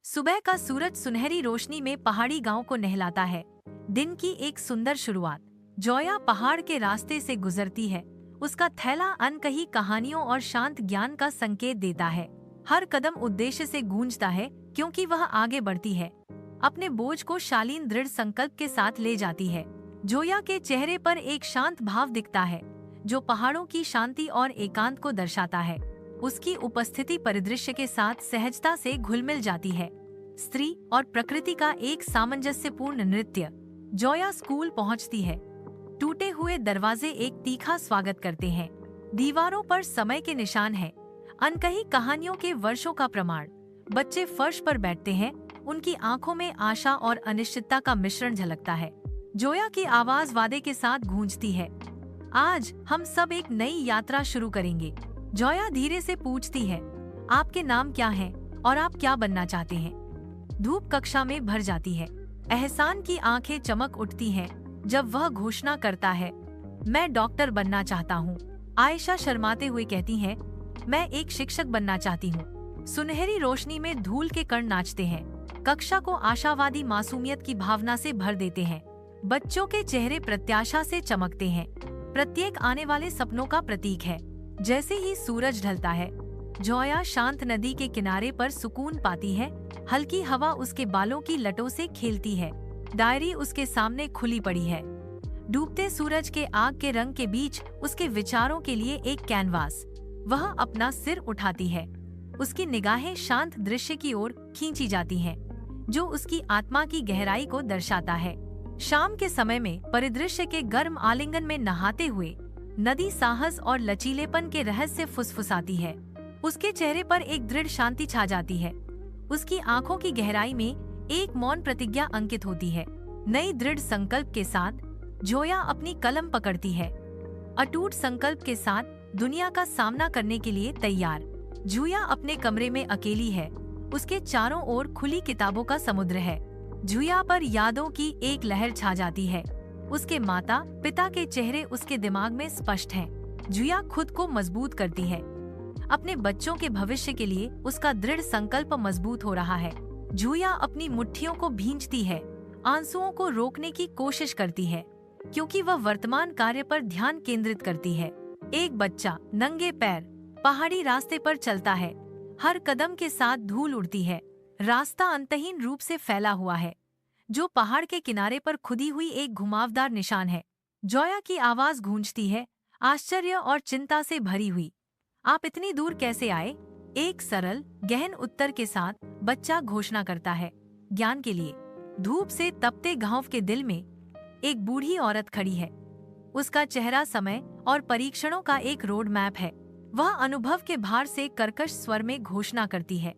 सुबह का सूरज सुनहरी रोशनी में पहाड़ी गांव को नहलाता है। दिन की एक सुंदर शुरुआत। जोया पहाड़ के रास्ते से गुजरती है। उसका थैला अनकही कहानियों और शांत ज्ञान का संकेत देता है। हर कदम उद्देश्य से गूंजता है क्योंकि वह आगे बढ़ती है। अपने बोझ को शालीन दृढ़ संकल्प के साथ ले जाती है। जोया के चेहरे पर एक शांत भाव दिखता है जो पहाड़ों की शांति और एकांत को दर्शाता है। उसकी उपस्थिति परिदृश्य के साथ सहजता से घुल-मिल जाती है। स्त्री और प्रकृति का एक सामंजस्यपूर्ण नृत्य। जोया स्कूल पहुंचती है। टूटे हुए दरवाजे एक तीखा स्वागत करते हैं। दीवारों पर समय के निशान हैं, अनकही कहानियों के वर्षों का प्रमाण। बच्चे फर्श पर बैठते हैं, उनकी आंखों में आशा और अनिश्चितता का मिश्रण झलकता है। जोया की आवाज वादे के साथ गूंजती है। आज हम सब एक नई यात्रा शुरू करेंगे। जोया धीरे से पूछती है, आपके नाम क्या हैं और आप क्या बनना चाहते हैं? धूप कक्षा में भर जाती है। एहसान की आंखें चमक उठती हैं जब वह घोषणा करता है, मैं डॉक्टर बनना चाहता हूँ। आयशा शर्माते हुए कहती है, मैं एक शिक्षक बनना चाहती हूँ। सुनहरी रोशनी में धूल के कण नाचते हैं, कक्षा को आशावादी मासूमियत की भावना से भर देते हैं। बच्चों के चेहरे प्रत्याशा से चमकते हैं। प्रत्येक आने वाले सपनों का प्रतीक है। जैसे ही सूरज ढलता है, जोया शांत नदी के किनारे पर सुकून पाती है। हल्की हवा उसके बालों की लटों से खेलती है। डायरी उसके सामने खुली पड़ी है। डूबते सूरज के आग के रंग के बीच उसके विचारों के लिए एक कैनवास। वह अपना सिर उठाती है। उसकी निगाहें शांत दृश्य की ओर खींची जाती हैं, जो उसकी आत्मा की गहराई को दर्शाता है। शाम के समय में परिदृश्य के गर्म आलिंगन में नहाते हुए नदी साहस और लचीलेपन के रहस्य फुसफुसाती है। उसके चेहरे पर एक दृढ़ शांति छा जाती है। उसकी आंखों की गहराई में एक मौन प्रतिज्ञा अंकित होती है। नई दृढ़ संकल्प के साथ जोया अपनी कलम पकड़ती है, अटूट संकल्प के साथ दुनिया का सामना करने के लिए तैयार। जूया अपने कमरे में अकेली है। उसके चारों ओर खुली किताबों का समुद्र है। जूया पर यादों की एक लहर छा जाती है। उसके माता पिता के चेहरे उसके दिमाग में स्पष्ट हैं। जूया खुद को मजबूत करती है। अपने बच्चों के भविष्य के लिए उसका दृढ़ संकल्प मजबूत हो रहा है। जूया अपनी मुट्ठियों को भींचती है, आंसुओं को रोकने की कोशिश करती है, क्योंकि वह वर्तमान कार्य पर ध्यान केंद्रित करती है। एक बच्चा नंगे पैर पहाड़ी रास्ते पर चलता है। हर कदम के साथ धूल उड़ती है। रास्ता अंतहीन रूप से फैला हुआ है, जो पहाड़ के किनारे पर खुदी हुई एक घुमावदार निशान है। जोया की आवाज गूंजती है, आश्चर्य और चिंता से भरी हुई। आप इतनी दूर कैसे आए? एक सरल गहन उत्तर के साथ बच्चा घोषणा करता है, ज्ञान के लिए। धूप से तपते गांव के दिल में एक बूढ़ी औरत खड़ी है। उसका चेहरा समय और परीक्षणों का एक रोड मैप है। वह अनुभव के भार से कर्कश स्वर में घोषणा करती है,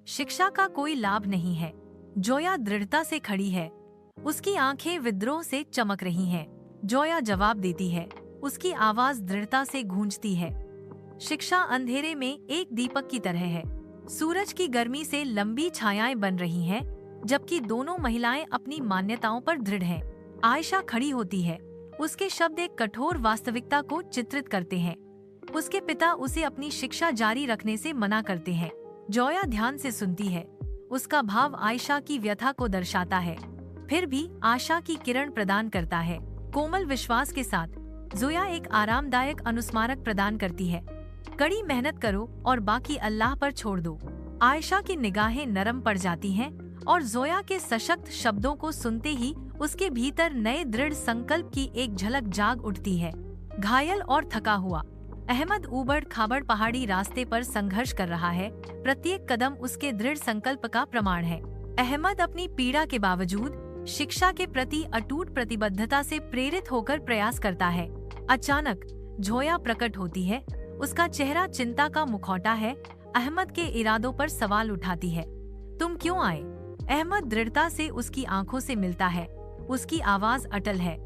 शिक्षा का कोई लाभ नहीं है। जोया दृढ़ता से खड़ी है। उसकी आंखें विद्रोह से चमक रही हैं। जोया जवाब देती है, उसकी आवाज दृढ़ता से गूंजती है, शिक्षा अंधेरे में एक दीपक की तरह है। सूरज की गर्मी से लंबी छायाएं बन रही हैं, जबकि दोनों महिलाएं अपनी मान्यताओं पर दृढ़ हैं। आयशा खड़ी होती है। उसके शब्द एक कठोर वास्तविकता को चित्रित करते हैं। उसके पिता उसे अपनी शिक्षा जारी रखने से मना करते हैं। जोया ध्यान से सुनती है। उसका भाव आयशा की व्यथा को दर्शाता है, फिर भी आशा की किरण प्रदान करता है। कोमल विश्वास के साथ जोया एक आरामदायक अनुस्मारक प्रदान करती है, कड़ी मेहनत करो और बाकी अल्लाह पर छोड़ दो। आयशा की निगाहें नरम पड़ जाती हैं और जोया के सशक्त शब्दों को सुनते ही उसके भीतर नए दृढ़ संकल्प की एक झलक जाग उठती है। घायल और थका हुआ अहमद ऊबड़ खाबड़ पहाड़ी रास्ते पर संघर्ष कर रहा है। प्रत्येक कदम उसके दृढ़ संकल्प का प्रमाण है। अहमद अपनी पीड़ा के बावजूद शिक्षा के प्रति अटूट प्रतिबद्धता से प्रेरित होकर प्रयास करता है। अचानक जोया प्रकट होती है। उसका चेहरा चिंता का मुखौटा है। अहमद के इरादों पर सवाल उठाती है, तुम क्यों आए? अहमद दृढ़ता से उसकी आंखों से मिलता है। उसकी आवाज अटल है,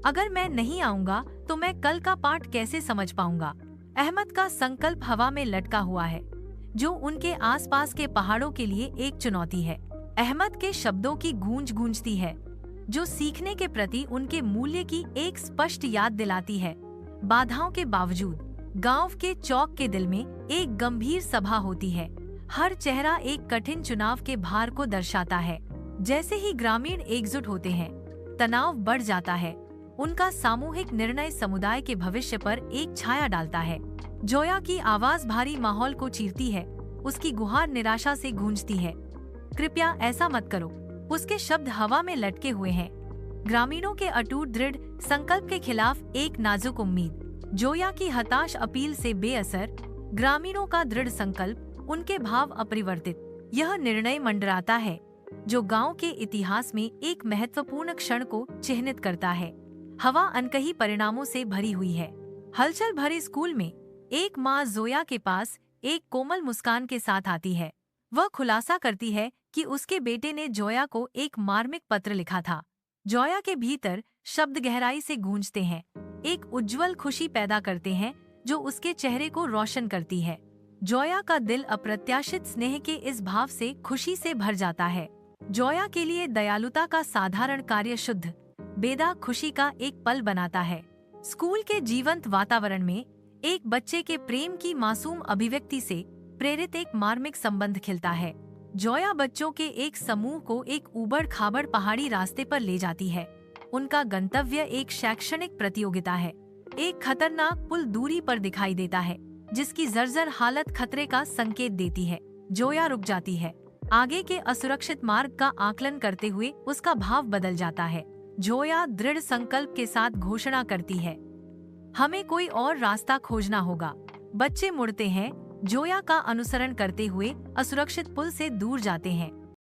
अगर मैं नहीं आऊंगा तो मैं कल का पाठ कैसे समझ पाऊंगा? अहमद का संकल्प हवा में लटका हुआ है, जो उनके आसपास के पहाड़ों के लिए एक चुनौती है। अहमद के शब्दों की गूंज गूंजती है, जो सीखने के प्रति उनके मूल्य की एक स्पष्ट याद दिलाती है। बाधाओं के बावजूद गांव के चौक के दिल में एक गंभीर सभा होती है। हर चेहरा एक कठिन चुनाव के भार को दर्शाता है। जैसे ही ग्रामीण एकजुट होते हैं, तनाव बढ़ जाता है। उनका सामूहिक निर्णय समुदाय के भविष्य पर एक छाया डालता है। जोया की आवाज भारी माहौल को चीरती है, उसकी गुहार निराशा से गूंजती है। कृपया ऐसा मत करो। उसके शब्द हवा में लटके हुए हैं। ग्रामीणों के अटूट दृढ़ संकल्प के खिलाफ एक नाजुक उम्मीद। जोया की हताश अपील से बेअसर, ग्रामीणों का दृढ़ संकल्प, उनके भाव अपरिवर्तित। यह निर्णय मंडराता है जो गांव के इतिहास में एक महत्वपूर्ण क्षण को चिह्नित करता है। हवा अनकही परिणामों से भरी हुई है। हलचल भरे स्कूल में एक माँ जोया के पास एक कोमल मुस्कान के साथ आती है। वह खुलासा करती है कि उसके बेटे ने जोया को एक मार्मिक पत्र लिखा था। जोया के भीतर शब्द गहराई से गूंजते हैं, एक उज्जवल खुशी पैदा करते हैं जो उसके चेहरे को रोशन करती है। जोया का दिल अप्रत्याशित स्नेह के इस भाव से खुशी से भर जाता है। जोया के लिए दयालुता का साधारण कार्य शुद्ध बेदा खुशी का एक पल बनाता है। स्कूल के जीवंत वातावरण में एक बच्चे के प्रेम की मासूम अभिव्यक्ति से प्रेरित एक मार्मिक संबंध खिलता है। जोया बच्चों के एक समूह को एक ऊबड़-खाबड़ पहाड़ी रास्ते पर ले जाती है। उनका गंतव्य एक शैक्षणिक प्रतियोगिता है। एक खतरनाक पुल दूरी पर दिखाई देता है, जिसकी जर्जर हालत खतरे का संकेत देती है। जोया रुक जाती है। आगे के असुरक्षित मार्ग का आकलन करते हुए उसका भाव बदल जाता है। जोया दृढ़ संकल्प के साथ घोषणा करती है, हमें कोई और रास्ता खोजना होगा। बच्चे मुड़ते हैं, जोया का अनुसरण करते हुए असुरक्षित पुल से दूर जाते हैं।